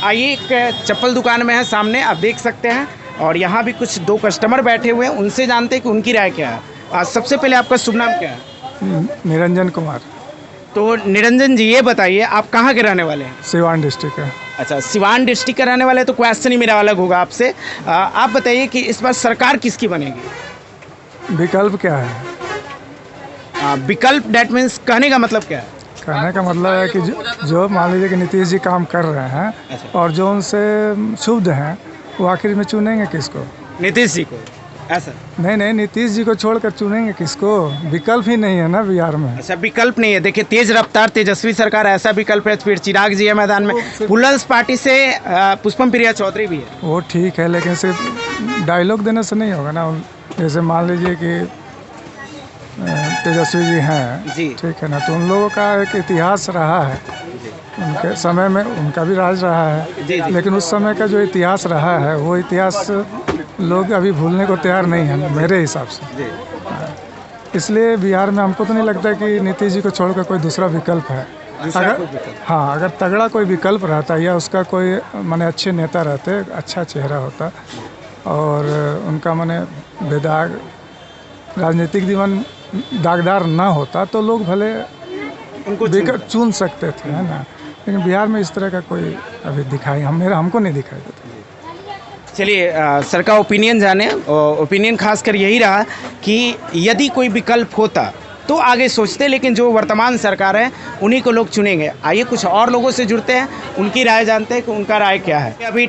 आइए, एक चप्पल दुकान में है सामने, आप देख सकते हैं। और यहाँ भी कुछ 2 कस्टमर बैठे हुए हैं, उनसे जानते हैं कि उनकी राय क्या है। सबसे पहले आपका शुभ नाम क्या है? निरंजन कुमार। तो निरंजन जी, ये बताइए आप कहाँ के रहने वाले हैं? सिवान डिस्ट्रिक्ट है। अच्छा, सिवान डिस्ट्रिक्ट का रहने वाले, तो क्वेश्चन ही मेरा अलग होगा आपसे। आप बताइए कि इस बार सरकार किसकी बनेगी? विकल्प क्या है? विकल्प, डेट मीन्स कहने का मतलब क्या है? कहने का मतलब है कि जो मान लीजिए कि नीतीश जी काम कर रहे हैं। अच्छा। और जो उनसे शुद्ध हैं वो आखिर में चुनेंगे किसको? नीतीश जी को, ऐसा? नहीं, नीतीश जी को छोड़कर चुनेंगे किसको? विकल्प ही नहीं है ना बिहार में। अच्छा, विकल्प नहीं है। देखिए, तेज रफ्तार तेजस्वी सरकार ऐसा विकल्प है, फिर चिराग जी है मैदान में, पीपल्स पार्टी से पुष्पम प्रिया चौधरी भी है। वो ठीक है, लेकिन सिर्फ डायलॉग देने से नहीं होगा ना। जैसे मान लीजिए कि तेजस्वी जी हैं, जी। ठीक है ना, तो उन लोगों का एक इतिहास रहा है। उनके समय में उनका भी राज रहा है। जी। लेकिन उस समय का जो इतिहास रहा है वो इतिहास लोग अभी भूलने को तैयार नहीं है मेरे हिसाब से। इसलिए बिहार में हमको तो नहीं लगता कि नीतीश जी को छोड़कर कोई दूसरा विकल्प है। अगर तगड़ा कोई विकल्प रहता या उसका कोई माने अच्छे नेता रहते, अच्छा चेहरा होता और उनका माने बेदाग राजनीतिक जीवन दागदार ना होता तो लोग भले उनको चुन सकते थे, है ना। लेकिन बिहार में इस तरह का कोई अभी हमको नहीं दिखाई देता। चलिए, सर का ओपिनियन जाने। ओपिनियन खासकर यही रहा कि यदि कोई विकल्प होता तो आगे सोचते, लेकिन जो वर्तमान सरकार है उन्हीं को लोग चुनेंगे। आइए कुछ और लोगों से जुड़ते हैं, उनकी राय जानते हैं कि उनका राय क्या है। अभी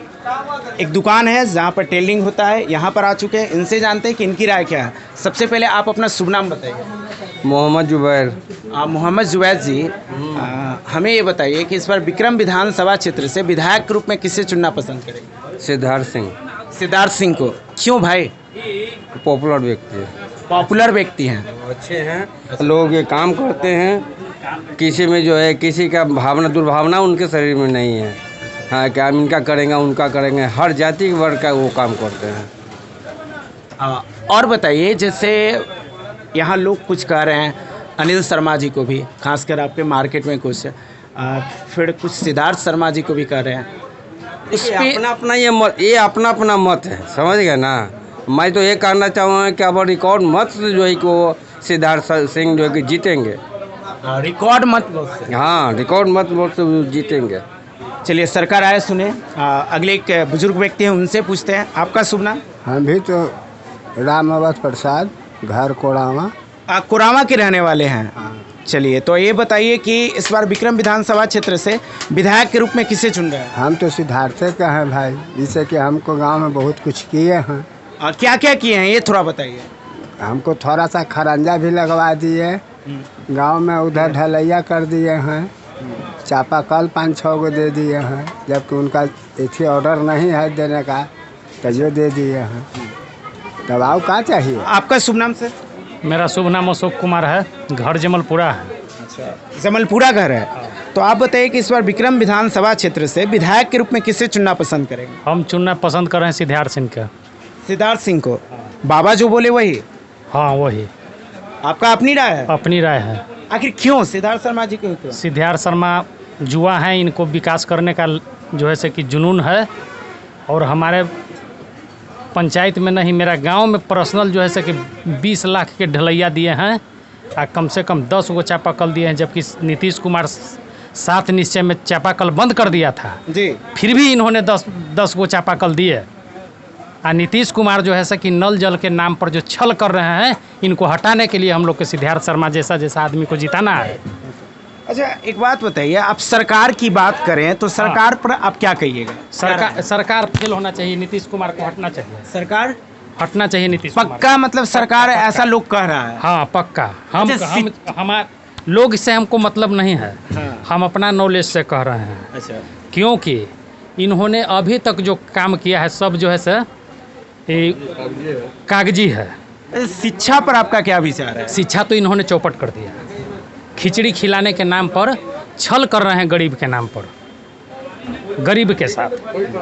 एक दुकान है जहाँ पर टेलिंग होता है, यहाँ पर आ चुके हैं, इनसे जानते हैं कि इनकी राय क्या है। सबसे पहले आप अपना शुभ नाम बताइए। मोहम्मद जुबैर। मोहम्मद जुबैर जी, हमें ये बताइए कि इस बार विक्रम विधानसभा क्षेत्र से विधायक के रूप में किसे चुनना पसंद करेंगे? सिद्धार्थ सिंह। सिद्धार्थ सिंह को क्यों भाई? पॉपुलर व्यक्ति है। पॉपुलर व्यक्ति हैं, अच्छे हैं, लोग ये काम करते हैं। किसी में जो है किसी का भावना दुर्भावना उनके शरीर में नहीं है। हाँ, क्या हम इनका करेंगे उनका करेंगे, हर जाति वर्ग का वो काम करते हैं। और बताइए, जैसे यहाँ लोग कुछ कह रहे हैं अनिल शर्मा जी को भी, खासकर आपके मार्केट में कुछ, फिर कुछ सिद्धार्थ शर्मा जी को भी कह रहे हैं। अपना अपना ये अपना अपना मत है, समझ गए ना। मैं तो ये कहना चाहूँगा कि अब रिकॉर्ड मत जो है कि वो सिद्धार्थ सिंह जो है कि जीतेंगे। रिकॉर्ड मत? हाँ, रिकॉर्ड मत वोट से जीतेंगे। चलिए, सरकार आए सुने। अगले एक बुजुर्ग व्यक्ति हैं, उनसे पूछते हैं। आपका शुभ नाम? हम भी तो राम अवध प्रसाद, घर कोड़ावा। कोरावा के रहने वाले हैं। चलिए, तो ये बताइए कि इस बार विक्रम विधानसभा क्षेत्र से विधायक के रूप में किसे चुन रहे हैं? हम तो सिद्धार्थ के हैं भाई, जिससे कि हमको गांव में बहुत कुछ किए हैं। क्या क्या किए हैं ये थोड़ा बताइए। हमको थोड़ा सा खरंजा भी लगवा दिए, गांव में उधर ढलैया कर दिए हैं, चापाकल 5-6 गो दे दिए हैं, जबकि उनका एक ऑर्डर नहीं है देने का, तो जो दे दिए हैं। दबाव क्या चाहिए? आपका शुभ नाम सर? मेरा शुभ नाम अशोक कुमार है, घर जमलपुरा है। अच्छा, जमलपुरा घर है। तो आप बताइए कि इस बार विक्रम विधानसभा क्षेत्र से विधायक के रूप में किसे चुनना पसंद करेंगे? हम चुनना पसंद कर रहे हैं सिद्धार्थ सिंह का। सिद्धार्थ सिंह को? बाबा जो बोले वही? हाँ, वही। आपका अपनी राय है? अपनी राय है। आखिर क्यों सिद्धार्थ शर्मा जी को? क्यों? सिद्धार्थ शर्मा युवा हैं, इनको विकास करने का जो है से कि जुनून है। और हमारे पंचायत में नहीं, मेरा गांव में पर्सनल जो है से कि 20 लाख के ढलैया दिए हैं और कम से कम 10 गो चापाकल दिए हैं, जबकि नीतीश कुमार 7 निश्चय में चापाकल बंद कर दिया था जी, फिर भी इन्होंने 10 गो चापाकल दिए। और नीतीश कुमार जो है से कि नल जल के नाम पर जो छल कर रहे हैं, इनको हटाने के लिए हम लोग के सिद्धार्थ शर्मा जैसा आदमी को जिताना है। अच्छा, एक बात बताइए, आप सरकार की बात करें तो सरकार पर आप क्या कहिएगा? सरकार फेल होना चाहिए, नीतीश कुमार को हटना चाहिए। सरकार हटना चाहिए नीतीश कुमार। पक्का? मतलब सरकार ऐसा लोग कह रहा है? हाँ, पक्का। हम हमारे लोग से हमको मतलब नहीं है। हाँ। हम अपना नॉलेज से कह रहे हैं। अच्छा, क्योंकि इन्होंने अभी तक जो काम किया है सब जो है से कागजी है। शिक्षा पर आपका क्या विचार है? शिक्षा तो इन्होंने चौपट कर दिया। खिचड़ी खिलाने के नाम पर छल कर रहे हैं, गरीब के नाम पर। गरीब के साथ।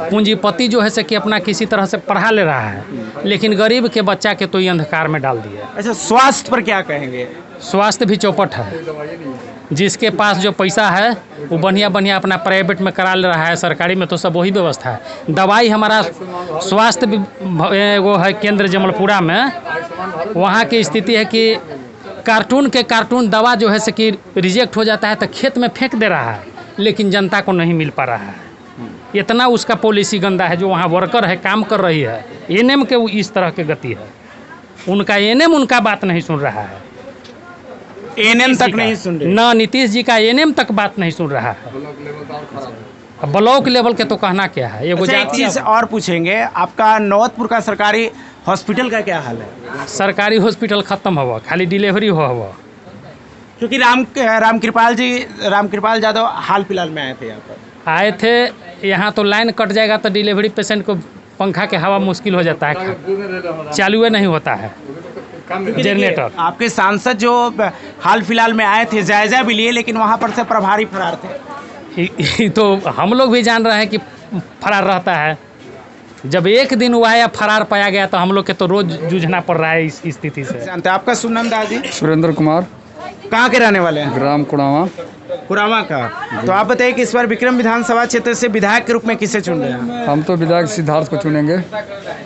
पूंजीपति जो है से कि अपना किसी तरह से पढ़ा ले रहा है, लेकिन गरीब के बच्चा के तो ये अंधकार में डाल दिया। अच्छा, स्वास्थ्य पर क्या कहेंगे? स्वास्थ्य भी चौपट है। जिसके पास जो पैसा है वो बढ़िया बढ़िया अपना प्राइवेट में करा ले रहा है, सरकारी में तो सब वही व्यवस्था है। दवाई हमारा स्वास्थ्य वो है केंद्र जमलपुरा में, वहाँ की स्थिति है कि कार्टून के कार्टून दवा जो है से कि रिजेक्ट हो जाता है तो खेत में फेंक दे रहा है, लेकिन जनता को नहीं मिल पा रहा है। इतना उसका पॉलिसी गंदा है। जो वहाँ वर्कर है, काम कर रही है, एनएम के इस तरह के गति है। उनका एनएम उनका बात नहीं सुन रहा है। एनएम तक नहीं सुन रहे? ना नीतीश जी का एनएम तक बात नहीं सुन रहा है। ब्लॉक लेवल के तो कहना क्या है। अच्छा, एक चीज़ और पूछेंगे, आपका नौतपुर का सरकारी हॉस्पिटल का क्या हाल है? सरकारी हॉस्पिटल खत्म हुआ, खाली डिलीवरी हुआ। क्योंकि रामकृपाल यादव हाल फिलहाल में आए थे यहाँ पर। आए थे यहाँ तो लाइन कट जाएगा तो डिलीवरी पेशेंट को पंखा के हवा मुश्किल हो जाता है, चालू नहीं होता है जनरेटर। आपके सांसद जो हाल फिलहाल में आए थे, जायजा भी लिए, लेकिन वहाँ पर से प्रभारी फरार थे। तो हम लोग भी जान रहे हैं कि फरार रहता है। जब एक दिन वो आया फरार पाया गया तो हम लोग के तो रोज जूझना पड़ रहा है इस स्थिति से। जानते हैं आपका शुभ नाम दादी? सुरेंद्र कुमार, कहाँ के रहने वाले हैं? ग्राम कुड़ावा। कुरामा का। तो आप बताइए कि इस बार विक्रम विधानसभा क्षेत्र से विधायक के रूप में किसे चुन रहे हैं? हम तो विधायक सिद्धार्थ को चुनेंगे,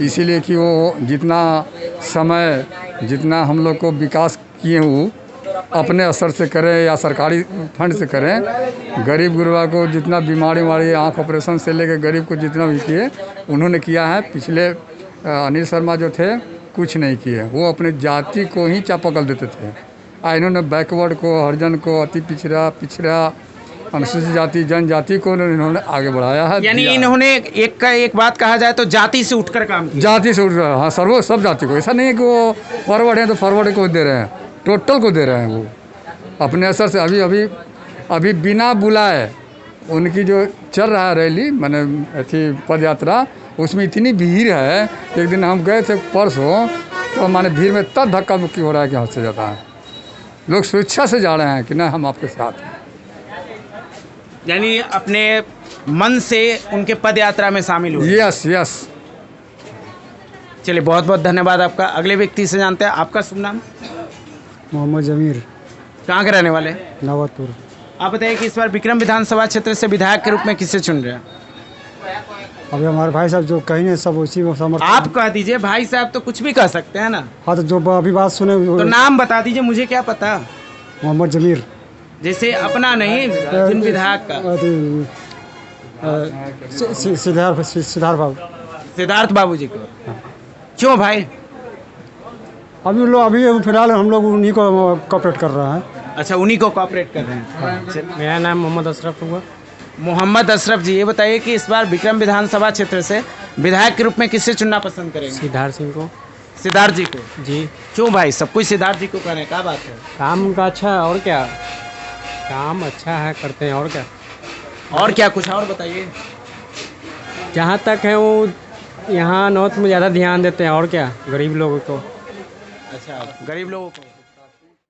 इसीलिए कि वो जितना समय जितना हम लोग को विकास किए वो अपने असर से करें या सरकारी फंड से करें। गरीब गुरबा को जितना बीमारी वारी आँख ऑपरेशन से लेकर गरीब को जितना भी किए उन्होंने किया है। पिछले अनिल शर्मा जो थे कुछ नहीं किए, वो अपने जाति को ही चापाकल देते थे। इन्होंने बैकवर्ड को, हरिजन को, अति पिछड़ा अनुसूचित जाति जनजाति को इन्होंने आगे बढ़ाया है। यानी इन्होंने एक बात कहा जाए तो जाति से उठकर काम किया। जाति से उठ रहा है, हाँ, सब जाति को। ऐसा नहीं है कि वो फॉरवर्ड है तो फॉरवर्ड को दे रहे हैं, टोटल को दे रहे हैं। वो अपने असर से अभी बिना बुलाए उनकी जो चल रहा है रैली, मैंने ऐसी पद यात्रा, उसमें इतनी भीड़ है। एक दिन हम गए थे परसों, तो हमारे भीड़ में तब धक्का मुक्की हो रहा है कि हद से ज़्यादा है। लोग स्वेच्छा से जा रहे हैं कि नहीं हम आपके साथ हैं। यानी अपने मन से उनके पद यात्रा में शामिल हुए। यस। चलिए, बहुत बहुत धन्यवाद आपका। अगले व्यक्ति से जानते हैं, आपका शुभ नाम? मोहम्मद जमीर, कहाँ के रहने वाले? नवातपुर। आप बताइए कि इस बार विक्रम विधानसभा क्षेत्र से विधायक के रूप में किसे चुन रहे हैं? अभी हमारे भाई साहब जो कहेंगे सब उसी में समर्थन। आप कह दीजिए, भाई साहब तो कुछ भी कह सकते हैं ना। हाँ, तो जो अभी बात सुने तो नाम बता दीजिए, मुझे क्या पता। मोहम्मद जमीर, जैसे अपना नहीं, जिन विधायक का। सिद्धार्थ बाबू जी को। क्यों भाई? अभी फिलहाल हम लोग उन्हीं को कोऑपरेट कर रहे हैं। अच्छा, उन्हीं को कोऑपरेट कर रहे हैं। मेरा नाम मोहम्मद अशरफ हुआ। मोहम्मद अशरफ जी, ये बताइए कि इस बार विक्रम विधानसभा क्षेत्र से विधायक के रूप में किससे चुनना पसंद करेंगे? सिद्धार्थ सिंह को। सिद्धार्थ जी को? जी। क्यों भाई, सब कुछ सिद्धार्थ जी को कर रहे हैं, क्या बात है? काम उनका अच्छा है, और क्या, काम अच्छा है, करते हैं, और क्या। और क्या, कुछ और बताइए। जहाँ तक है वो यहाँ नॉर्थ में ज़्यादा ध्यान देते हैं, और क्या, गरीब लोगों को। अच्छा, गरीब लोगों को।